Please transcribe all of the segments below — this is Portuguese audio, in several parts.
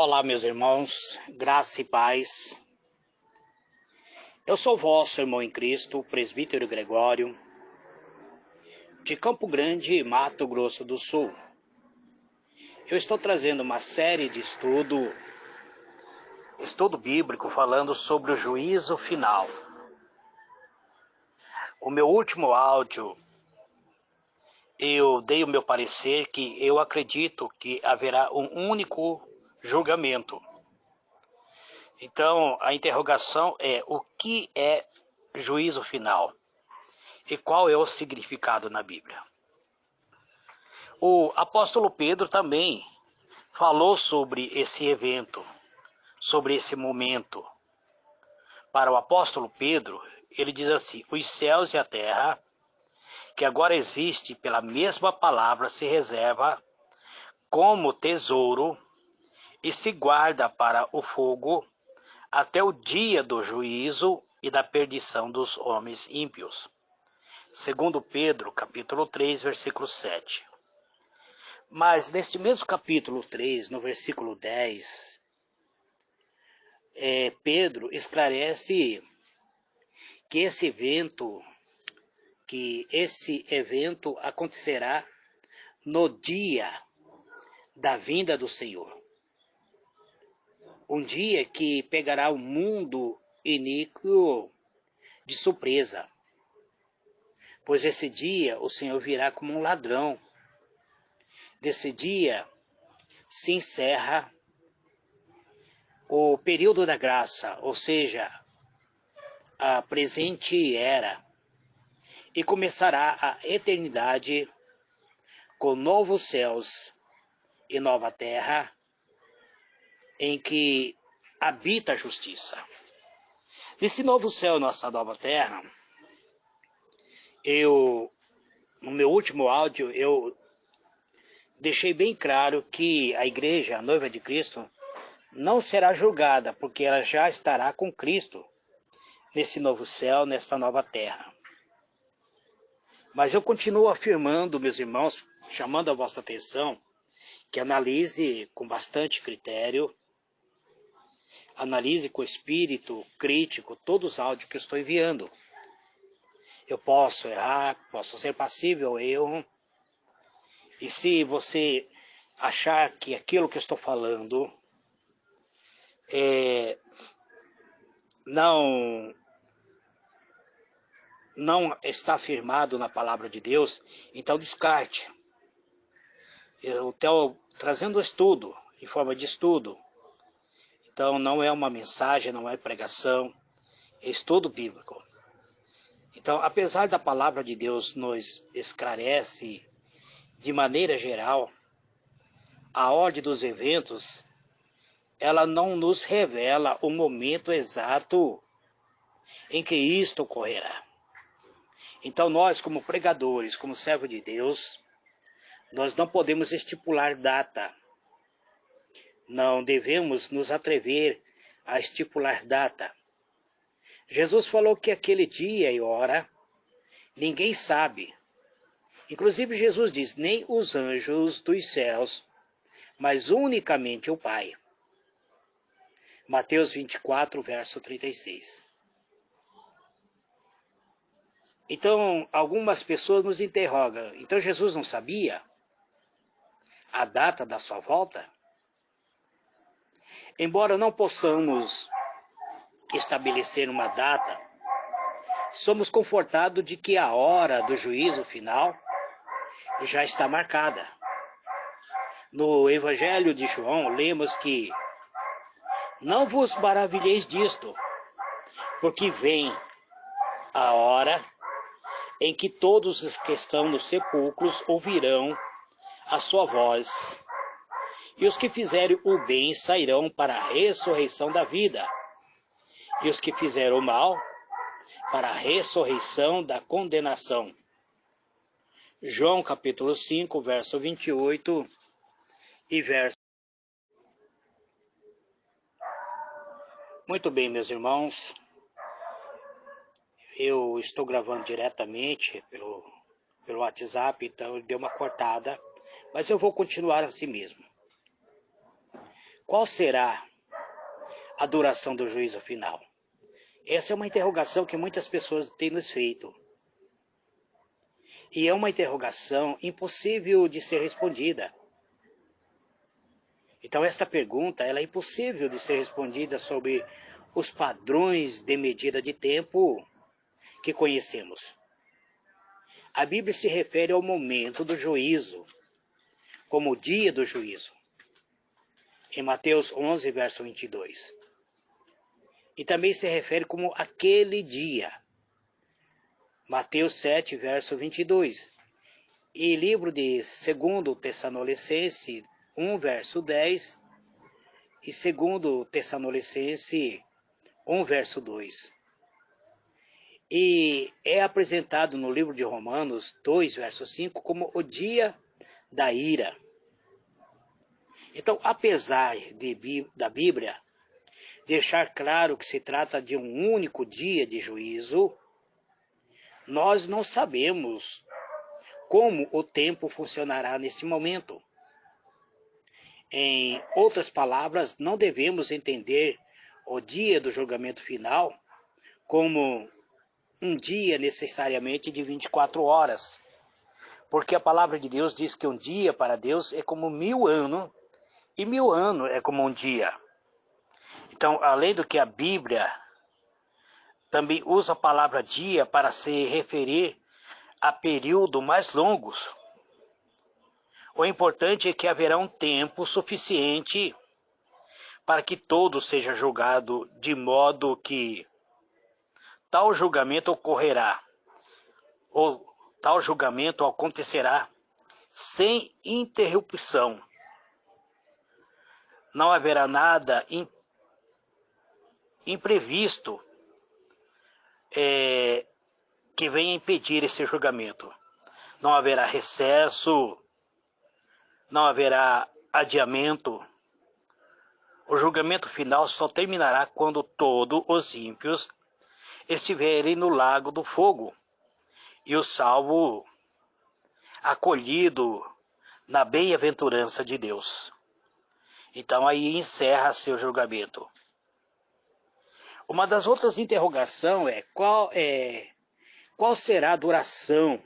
Olá, meus irmãos, graça e paz. Eu sou vosso irmão em Cristo, presbítero Gregório, de Campo Grande, Mato Grosso do Sul. Eu estou trazendo uma série de estudo bíblico falando sobre o juízo final. O meu último áudio, eu dei o meu parecer que eu acredito que haverá um único julgamento. Então, a interrogação é: o que é juízo final? E qual é o significado na Bíblia? O apóstolo Pedro também falou sobre esse evento, sobre esse momento. Para o apóstolo Pedro, ele diz assim: os céus e a terra, que agora existe pela mesma palavra, se reserva como tesouro e se guarda para o fogo até o dia do juízo e da perdição dos homens ímpios. Segundo Pedro, capítulo 3, versículo 7. Mas neste mesmo capítulo 3, no versículo 10, Pedro esclarece que esse evento acontecerá no dia da vinda do Senhor. Um dia que pegará o mundo iníquo de surpresa, pois esse dia o Senhor virá como um ladrão. Desse dia se encerra o período da graça, ou seja, a presente era, e começará a eternidade com novos céus e nova terra, em que habita a justiça. Nesse novo céu e nossa nova terra, no meu último áudio, eu deixei bem claro que a igreja, a noiva de Cristo, não será julgada, porque ela já estará com Cristo nesse novo céu, nessa nova terra. Mas eu continuo afirmando, meus irmãos, chamando a vossa atenção, que analise com bastante critério, analise com espírito crítico todos os áudios que eu estou enviando. Eu posso errar, posso ser passível ao erro, e se você achar que aquilo que eu estou falando não está afirmado na palavra de Deus, então descarte. Eu estou trazendo o estudo, em forma de estudo. Então não é uma mensagem, não é pregação, é estudo bíblico. Então, apesar da palavra de Deus nos esclarece de maneira geral a ordem dos eventos, ela não nos revela o momento exato em que isto ocorrerá. Então nós, como pregadores, como servos de Deus, nós não podemos estipular data. Não devemos nos atrever a estipular data. Jesus falou que aquele dia e hora ninguém sabe. Inclusive Jesus diz: nem os anjos dos céus, mas unicamente o Pai. Mateus 24, verso 36. Então, algumas pessoas nos interrogam: então Jesus não sabia a data da sua volta? Embora não possamos estabelecer uma data, somos confortados de que a hora do juízo final já está marcada. No Evangelho de João, lemos que: não vos maravilheis disto, porque vem a hora em que todos os que estão nos sepulcros ouvirão a sua voz, e os que fizerem o bem sairão para a ressurreição da vida, e os que fizeram o mal para a ressurreição da condenação. João capítulo 5, verso 28 e verso... Muito bem, meus irmãos, eu estou gravando diretamente pelo WhatsApp, então ele deu uma cortada, mas eu vou continuar assim mesmo. qual será a duração do juízo final? Essa é uma interrogação que muitas pessoas têm nos feito. E é uma interrogação impossível de ser respondida. Então esta pergunta ela é impossível de ser respondida sobre os padrões de medida de tempo que conhecemos. A Bíblia se refere ao momento do juízo, como o dia do juízo, em Mateus 11, verso 22. E também se refere como aquele dia, Mateus 7, verso 22. E livro de 2 Tessalonicenses 1, verso 10, e 2 Tessalonicenses 1, verso 2. E é apresentado no livro de Romanos 2, verso 5, como o dia da ira. Então, apesar da Bíblia deixar claro que se trata de um único dia de juízo, nós não sabemos como o tempo funcionará nesse momento. Em outras palavras, não devemos entender o dia do julgamento final como um dia necessariamente de 24 horas. Porque a palavra de Deus diz que um dia para Deus é como 1000 anos, e 1000 anos é como um dia. Então, além do que a Bíblia também usa a palavra dia para se referir a períodos mais longos. O importante é que haverá um tempo suficiente para que todo seja julgado, de modo que tal julgamento ocorrerá, ou tal julgamento acontecerá sem interrupção. Não haverá nada imprevisto que venha impedir esse julgamento. Não haverá recesso, não haverá adiamento. O julgamento final só terminará quando todos os ímpios estiverem no lago do fogo e o salvo acolhido na bem-aventurança de Deus. Então aí encerra seu julgamento. Uma das outras interrogações é qual será a duração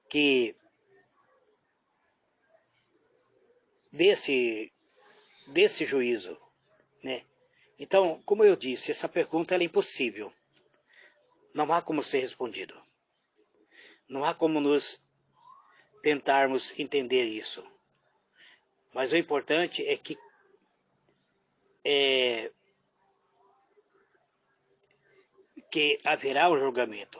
que desse juízo, né? Então, como eu disse, essa pergunta ela é impossível. Não há como ser respondido. Não há como nos tentarmos entender isso. Mas o importante é que haverá um julgamento.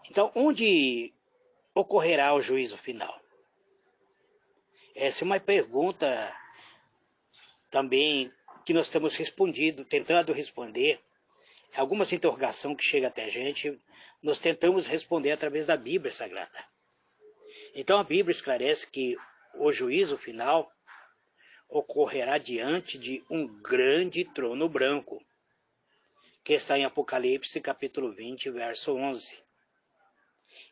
Então, onde ocorrerá o juízo final? Essa é uma pergunta também que nós temos tentando responder. Algumas interrogações que chegam até a gente, nós tentamos responder através da Bíblia Sagrada. Então a Bíblia esclarece que o juízo final ocorrerá diante de um grande trono branco, que está em Apocalipse capítulo 20, verso 11.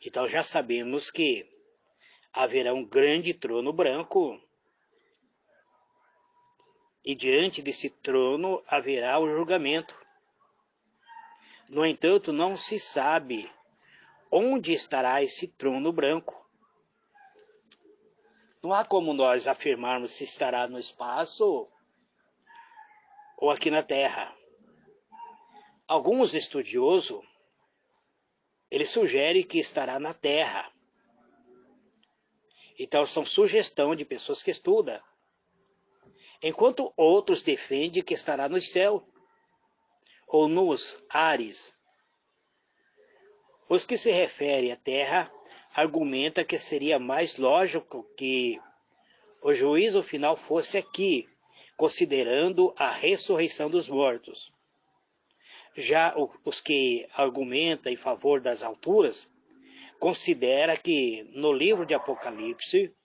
Então já sabemos que haverá um grande trono branco e diante desse trono haverá o julgamento. No entanto, não se sabe onde estará esse trono branco. Não há como nós afirmarmos se estará no espaço ou aqui na Terra. Alguns estudiosos, eles sugerem que estará na Terra. Então, são sugestões de pessoas que estudam. Enquanto outros defendem que estará no céu ou nos ares. Os que se referem à Terra argumentam que seria mais lógico que o juízo final fosse aqui, considerando a ressurreição dos mortos. Já os que argumentam em favor das alturas, consideram que no livro de Apocalipse,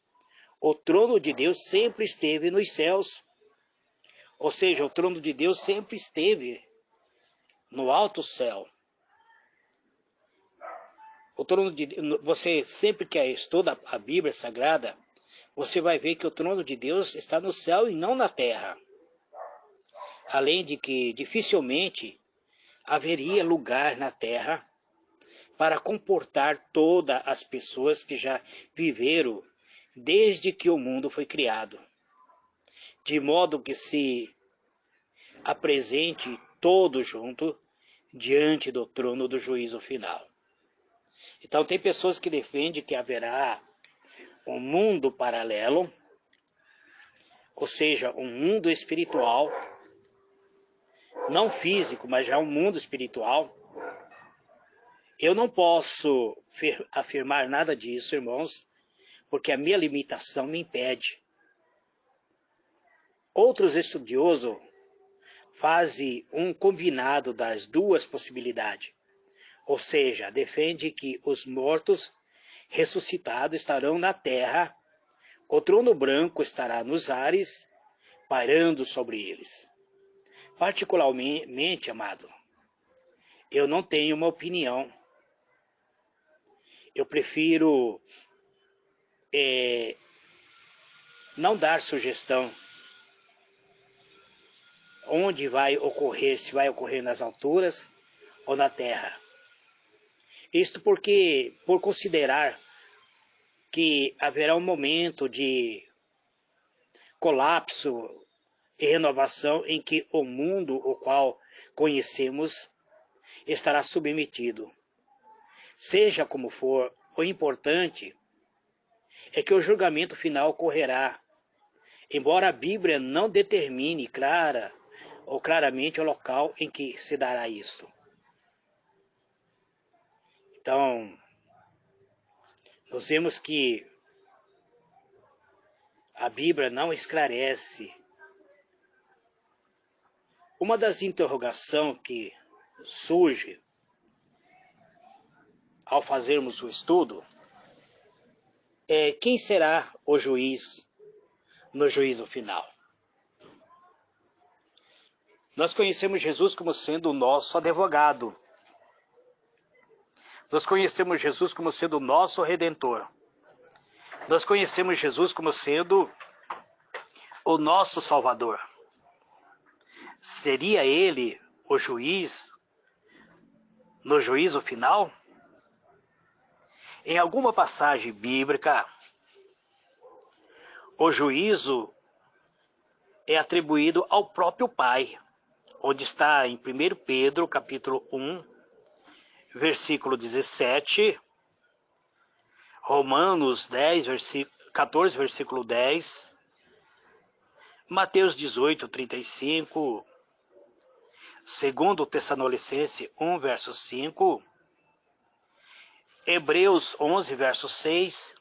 o trono de Deus sempre esteve nos céus. Ou seja, o trono de Deus sempre esteve no alto céu. O trono de Deus, você sempre que estuda a Bíblia Sagrada, você vai ver que o trono de Deus está no céu e não na terra. Além de que dificilmente haveria lugar na terra para comportar todas as pessoas que já viveram desde que o mundo foi criado, de modo que se apresente todo junto diante do trono do juízo final. Então tem pessoas que defendem que haverá um mundo paralelo, ou seja, um mundo espiritual, não físico, mas já um mundo espiritual. Eu não posso afirmar nada disso, irmãos, porque a minha limitação me impede. Outros estudiosos fazem um combinado das duas possibilidades, ou seja, defende que os mortos ressuscitados estarão na terra, o trono branco estará nos ares, pairando sobre eles. Particularmente, amado, eu não tenho uma opinião. Eu prefiro não dar sugestão onde vai ocorrer, se vai ocorrer nas alturas ou na terra. Isto porque, por considerar que haverá um momento de colapso e renovação em que o mundo o qual conhecemos estará submetido. Seja como for, o importante é que o julgamento final ocorrerá, embora a Bíblia não determine claramente o local em que se dará isto. Então, nós vemos que a Bíblia não esclarece. Uma das interrogações que surge ao fazermos o estudo é quem será o juiz no juízo final. Nós conhecemos Jesus como sendo o nosso advogado. Nós conhecemos Jesus como sendo o nosso Redentor. Nós conhecemos Jesus como sendo o nosso Salvador. Seria Ele o juiz no juízo final? Em alguma passagem bíblica, o juízo é atribuído ao próprio Pai, onde está em 1 Pedro, capítulo 1, versículo 17, Romanos 14, versículo 10, Mateus 18, 35, 2 Tessalonicenses 1, verso 5, Hebreus 11, verso 6,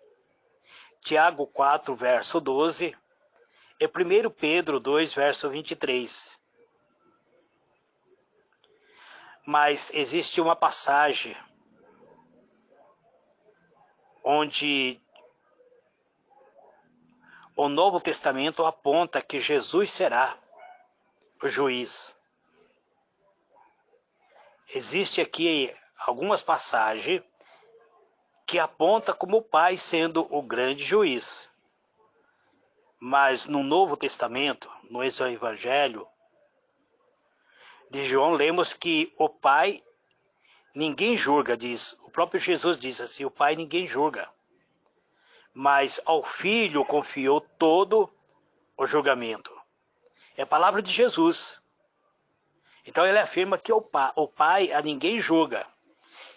Tiago 4, verso 12 e 1 Pedro 2, verso 23. Mas existe uma passagem onde o Novo Testamento aponta que Jesus será o juiz. Existe aqui algumas passagens que apontam como o Pai sendo o grande juiz. Mas no Novo Testamento, no Evangelho de João, lemos que o Pai ninguém julga, diz. O próprio Jesus diz assim, o Pai ninguém julga. Mas ao Filho confiou todo o julgamento. É a palavra de Jesus. Então ele afirma que o Pai a ninguém julga.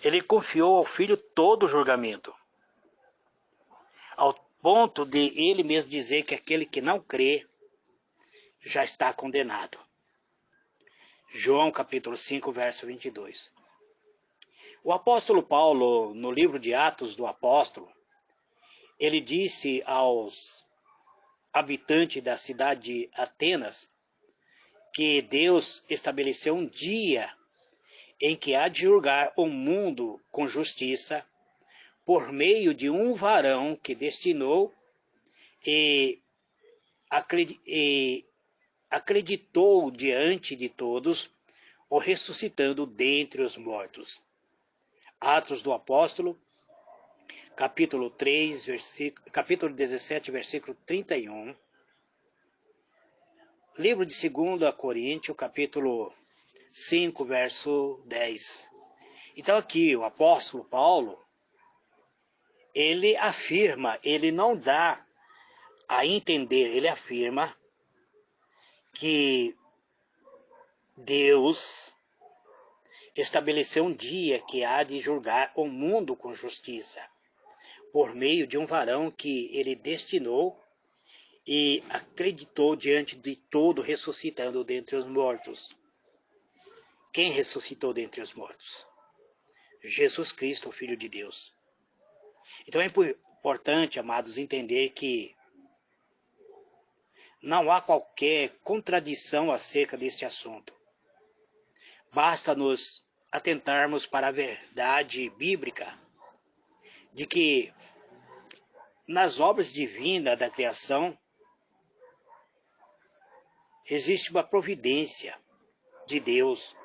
Ele confiou ao Filho todo o julgamento. Ao ponto de ele mesmo dizer que aquele que não crê já está condenado. João capítulo 5, verso 22. O apóstolo Paulo, no livro de Atos do Apóstolo, ele disse aos habitantes da cidade de Atenas que Deus estabeleceu um dia em que há de julgar o mundo com justiça por meio de um varão que destinou e acreditou diante de todos, o ressuscitando dentre os mortos. Atos do Apóstolo, capítulo 3, capítulo 17, versículo 31. Livro de 2 Coríntios, capítulo 5, verso 10. Então aqui o apóstolo Paulo, ele afirma, ele não dá a entender, ele afirma que Deus estabeleceu um dia que há de julgar o mundo com justiça, por meio de um varão que ele destinou e acreditou diante de todo, ressuscitando dentre os mortos. Quem ressuscitou dentre os mortos? Jesus Cristo, o Filho de Deus. Então é importante, amados, entender que não há qualquer contradição acerca deste assunto. Basta nos atentarmos para a verdade bíblica de que nas obras divinas da criação existe uma providência de Deus.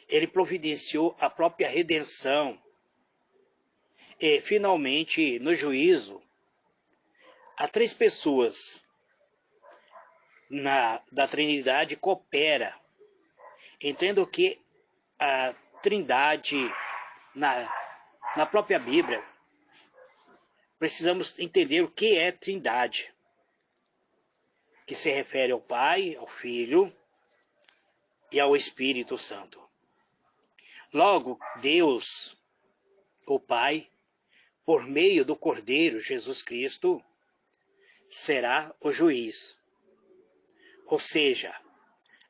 Ele providenciou a própria redenção. E, finalmente, no juízo, há 3 pessoas da Trindade coopera. Entendo que a Trindade, na própria Bíblia, precisamos entender o que é Trindade, que se refere ao Pai, ao Filho e ao Espírito Santo. Logo, Deus, o Pai, por meio do Cordeiro Jesus Cristo, será o juiz. Ou seja,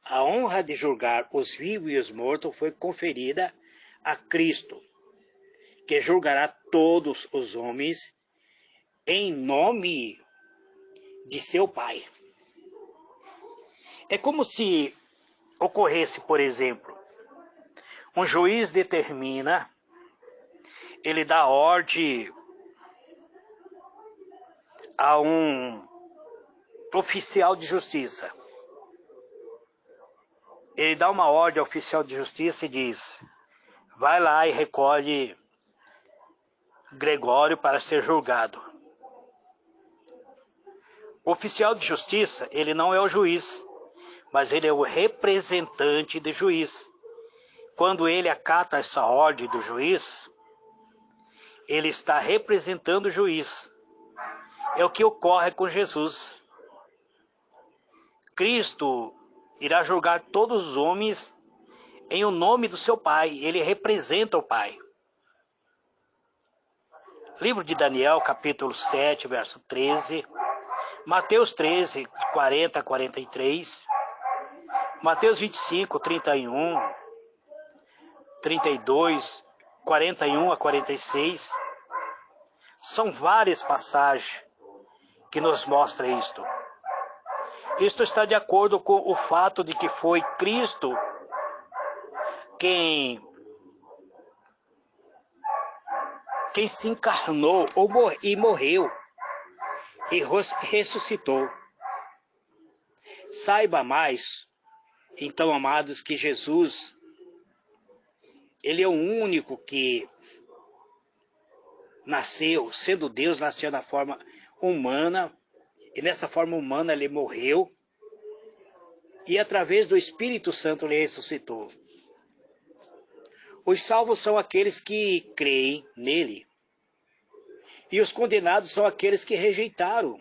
a honra de julgar os vivos e os mortos foi conferida a Cristo, que julgará todos os homens em nome de seu Pai. É como se ocorresse, por exemplo, um juiz determina, ele dá ordem a um oficial de justiça. Ele dá uma ordem ao oficial de justiça e diz: vai lá e recolhe Gregório para ser julgado. O oficial de justiça, ele não é o juiz, mas ele é o representante do juiz. Quando ele acata essa ordem do juiz, ele está representando o juiz. É o que ocorre com Jesus. Cristo irá julgar todos os homens em o nome do seu Pai. Ele representa o Pai. Livro de Daniel, capítulo 7, verso 13. Mateus 13, 40 a 43. Mateus 25, 31. 32, 41 a 46. São várias passagens que nos mostram isto. Isto está de acordo com o fato de que foi Cristo quem se encarnou e morreu e ressuscitou. Saiba mais, então, amados, que Jesus, ele é o único que nasceu, sendo Deus, nasceu na forma humana, e nessa forma humana ele morreu, e através do Espírito Santo ele ressuscitou. Os salvos são aqueles que creem nele, e os condenados são aqueles que rejeitaram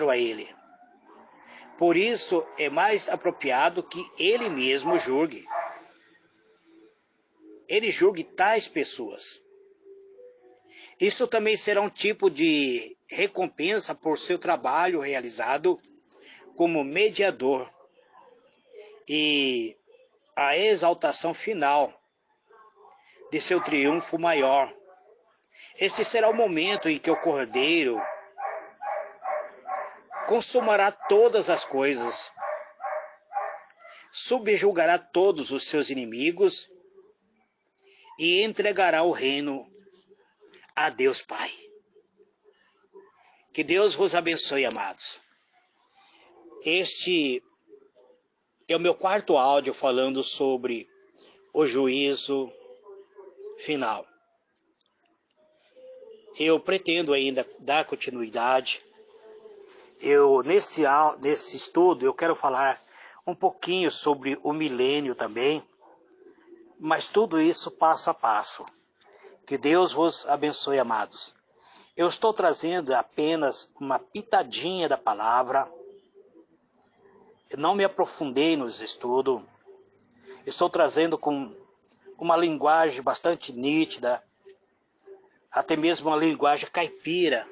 a ele. Por isso é mais apropriado que ele mesmo julgue. Ele julgue tais pessoas. Isto também será um tipo de recompensa por seu trabalho realizado como mediador e a exaltação final de seu triunfo maior. Este será o momento em que o Cordeiro consumará todas as coisas, subjugará todos os seus inimigos e entregará o reino a Deus Pai. Que Deus vos abençoe, amados. Este é o meu 4º áudio falando sobre o juízo final. eu pretendo ainda dar continuidade. Nesse estudo, eu quero falar um pouquinho sobre o milênio também, mas tudo isso passo a passo. Que Deus vos abençoe, amados. Eu estou trazendo apenas uma pitadinha da palavra. Eu não me aprofundei nos estudos. Estou trazendo com uma linguagem bastante nítida, até mesmo uma linguagem caipira.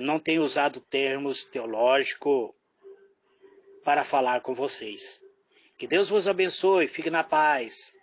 Não tenho usado termos teológicos para falar com vocês. Que Deus vos abençoe, fique na paz.